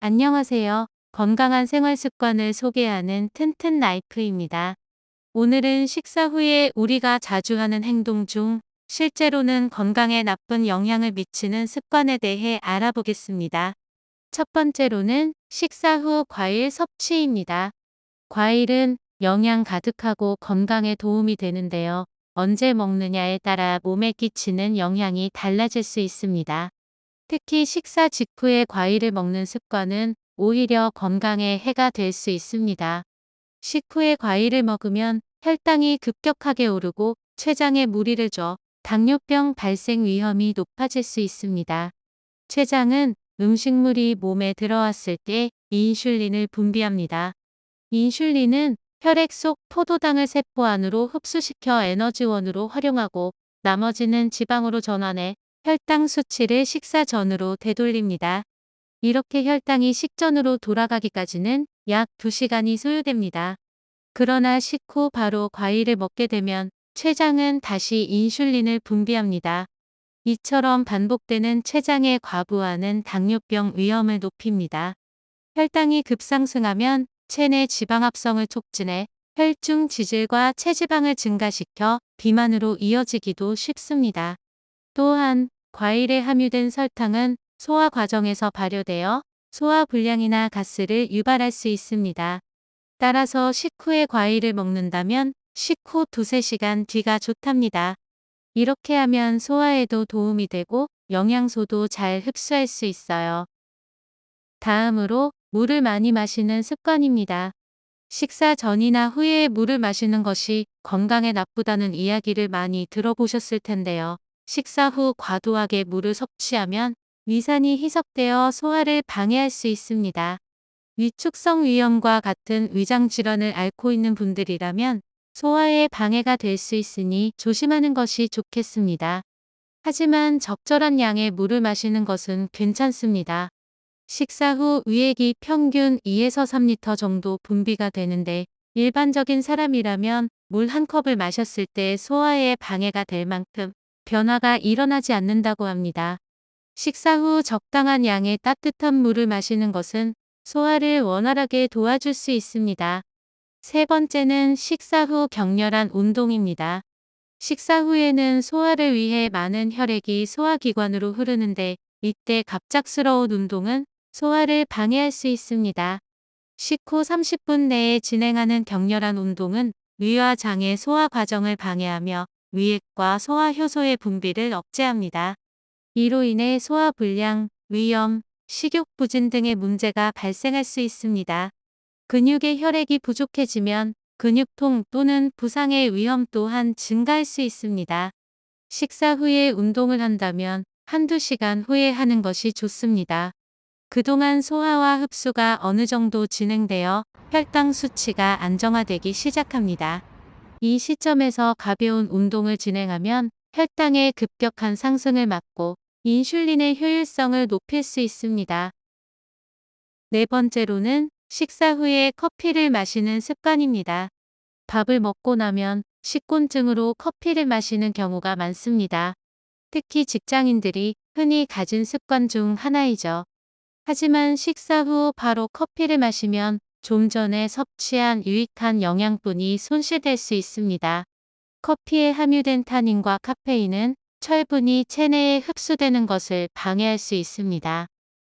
안녕하세요. 건강한 생활 습관을 소개하는 튼튼 라이프입니다. 오늘은 식사 후에 우리가 자주 하는 행동 중 실제로는 건강에 나쁜 영향을 미치는 습관에 대해 알아보겠습니다. 첫 번째로는 식사 후 과일 섭취입니다. 과일은 영양 가득하고 건강에 도움이 되는데요. 언제 먹느냐에 따라 몸에 끼치는 영향이 달라질 수 있습니다. 특히 식사 직후에 과일을 먹는 습관은 오히려 건강에 해가 될 수 있습니다. 식후에 과일을 먹으면 혈당이 급격하게 오르고 췌장에 무리를 줘 당뇨병 발생 위험이 높아질 수 있습니다. 췌장은 음식물이 몸에 들어왔을 때 인슐린을 분비합니다. 인슐린은 혈액 속 포도당을 세포 안으로 흡수시켜 에너지원으로 활용하고 나머지는 지방으로 전환해 혈당 수치를 식사 전으로 되돌립니다. 이렇게 혈당이 식전으로 돌아가기까지는 약 2시간이 소요됩니다. 그러나 식후 바로 과일을 먹게 되면 췌장은 다시 인슐린을 분비합니다. 이처럼 반복되는 췌장의 과부하는 당뇨병 위험을 높입니다. 혈당이 급상승하면 체내 지방 합성을 촉진해 혈중 지질과 체지방을 증가시켜 비만으로 이어지기도 쉽습니다. 또한 과일에 함유된 설탕은 소화 과정에서 발효되어 소화불량이나 가스를 유발할 수 있습니다. 따라서 식후에 과일을 먹는다면 식후 2~3시간 뒤가 좋답니다. 이렇게 하면 소화에도 도움이 되고 영양소도 잘 흡수할 수 있어요. 다음으로 물을 많이 마시는 습관입니다. 식사 전이나 후에 물을 마시는 것이 건강에 나쁘다는 이야기를 많이 들어보셨을 텐데요. 식사 후 과도하게 물을 섭취하면 위산이 희석되어 소화를 방해할 수 있습니다. 위축성 위염과 같은 위장 질환을 앓고 있는 분들이라면 소화에 방해가 될 수 있으니 조심하는 것이 좋겠습니다. 하지만 적절한 양의 물을 마시는 것은 괜찮습니다. 식사 후 위액이 평균 2에서 3리터 정도 분비가 되는데 일반적인 사람이라면 물 한 컵을 마셨을 때 소화에 방해가 될 만큼 변화가 일어나지 않는다고 합니다. 식사 후 적당한 양의 따뜻한 물을 마시는 것은 소화를 원활하게 도와줄 수 있습니다. 세 번째는 식사 후 격렬한 운동입니다. 식사 후에는 소화를 위해 많은 혈액이 소화기관으로 흐르는데 이때 갑작스러운 운동은 소화를 방해할 수 있습니다. 식후 30분 내에 진행하는 격렬한 운동은 위와 장의 소화 과정을 방해하며 위액과 소화 효소의 분비를 억제합니다. 이로 인해 소화불량, 위염, 식욕부진 등의 문제가 발생할 수 있습니다. 근육의 혈액이 부족해지면 근육통 또는 부상의 위험 또한 증가할 수 있습니다. 식사 후에 운동을 한다면 1~2시간 후에 하는 것이 좋습니다. 그동안 소화와 흡수가 어느 정도 진행되어 혈당 수치가 안정화되기 시작합니다. 이 시점에서 가벼운 운동을 진행하면 혈당의 급격한 상승을 막고 인슐린의 효율성을 높일 수 있습니다. 네 번째로는 식사 후에 커피를 마시는 습관입니다. 밥을 먹고 나면 식곤증으로 커피를 마시는 경우가 많습니다. 특히 직장인들이 흔히 가진 습관 중 하나이죠. 하지만 식사 후 바로 커피를 마시면 좀 전에 섭취한 유익한 영양분이 손실될 수 있습니다. 커피에 함유된 타닌과 카페인은 철분이 체내에 흡수되는 것을 방해할 수 있습니다.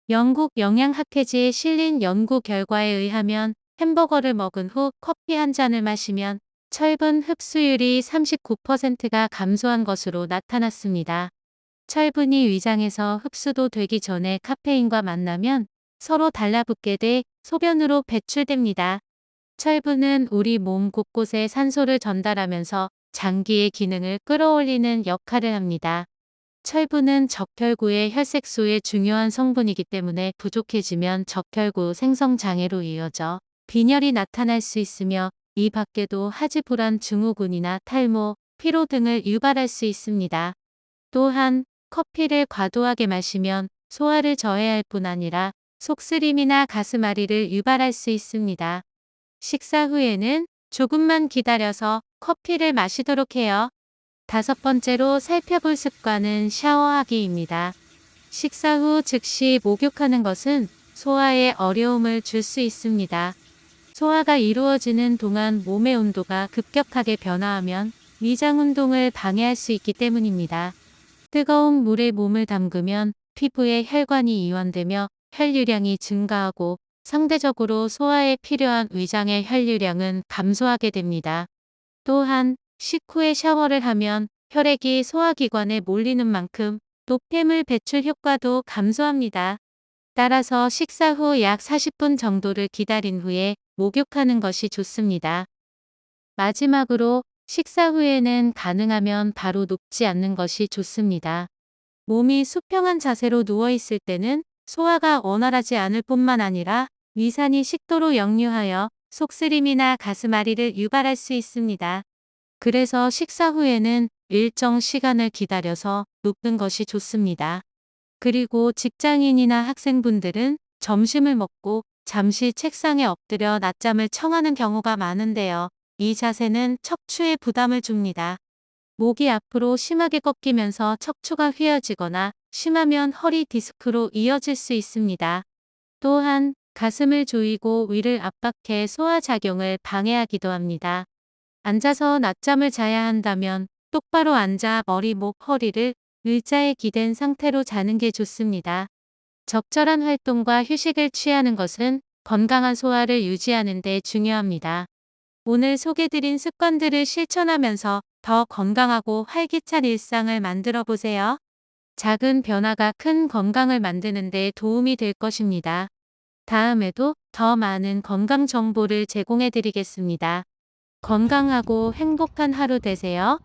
영국 영양학회지에 실린 연구 결과에 의하면 햄버거를 먹은 후 커피 한 잔을 마시면 철분 흡수율이 39%가 감소한 것으로 나타났습니다. 철분이 위장에서 흡수도 되기 전에 카페인과 만나면 서로 달라붙게 돼 소변으로 배출됩니다. 철분은 우리 몸 곳곳에 산소를 전달하면서 장기의 기능을 끌어올리는 역할을 합니다. 철분은 적혈구의 혈색소의 중요한 성분이기 때문에 부족해지면 적혈구 생성 장애로 이어져 빈혈이 나타날 수 있으며 이 밖에도 하지불안 증후군이나 탈모, 피로 등을 유발할 수 있습니다. 또한 커피를 과도하게 마시면 소화를 저해할 뿐 아니라 속쓰림이나 가스마리를 유발할 수 있습니다. 식사 후에는 조금만 기다려서 커피를 마시도록 해요. 다섯 번째로 살펴볼 습관은 샤워하기입니다. 식사 후 즉시 목욕하는 것은 소화에 어려움을 줄 수 있습니다. 소화가 이루어지는 동안 몸의 온도가 급격하게 변화하면 위장 운동을 방해할 수 있기 때문입니다. 뜨거운 물에 몸을 담그면 피부에 혈관이 이완되며 혈류량이 증가하고 상대적으로 소화에 필요한 위장의 혈류량은 감소하게 됩니다. 또한 식후에 샤워를 하면 혈액이 소화기관에 몰리는 만큼 노폐물 배출 효과도 감소합니다. 따라서 식사 후 약 40분 정도를 기다린 후에 목욕하는 것이 좋습니다. 마지막으로 식사 후에는 가능하면 바로 눕지 않는 것이 좋습니다. 몸이 수평한 자세로 누워 있을 때는 소화가 원활하지 않을 뿐만 아니라 위산이 식도로 역류하여 속쓰림이나 가슴앓이를 유발할 수 있습니다. 그래서 식사 후에는 일정 시간을 기다려서 눕는 것이 좋습니다. 그리고 직장인이나 학생분들은 점심을 먹고 잠시 책상에 엎드려 낮잠을 청하는 경우가 많은데요. 이 자세는 척추에 부담을 줍니다. 목이 앞으로 심하게 꺾이면서 척추가 휘어지거나 심하면 허리 디스크로 이어질 수 있습니다. 또한 가슴을 조이고 위를 압박해 소화작용을 방해하기도 합니다. 앉아서 낮잠을 자야 한다면 똑바로 앉아 머리, 목, 허리를 의자에 기댄 상태로 자는 게 좋습니다. 적절한 활동과 휴식을 취하는 것은 건강한 소화를 유지하는 데 중요합니다. 오늘 소개드린 습관들을 실천하면서 더 건강하고 활기찬 일상을 만들어 보세요. 작은 변화가 큰 건강을 만드는 데 도움이 될 것입니다. 다음에도 더 많은 건강 정보를 제공해 드리겠습니다. 건강하고 행복한 하루 되세요.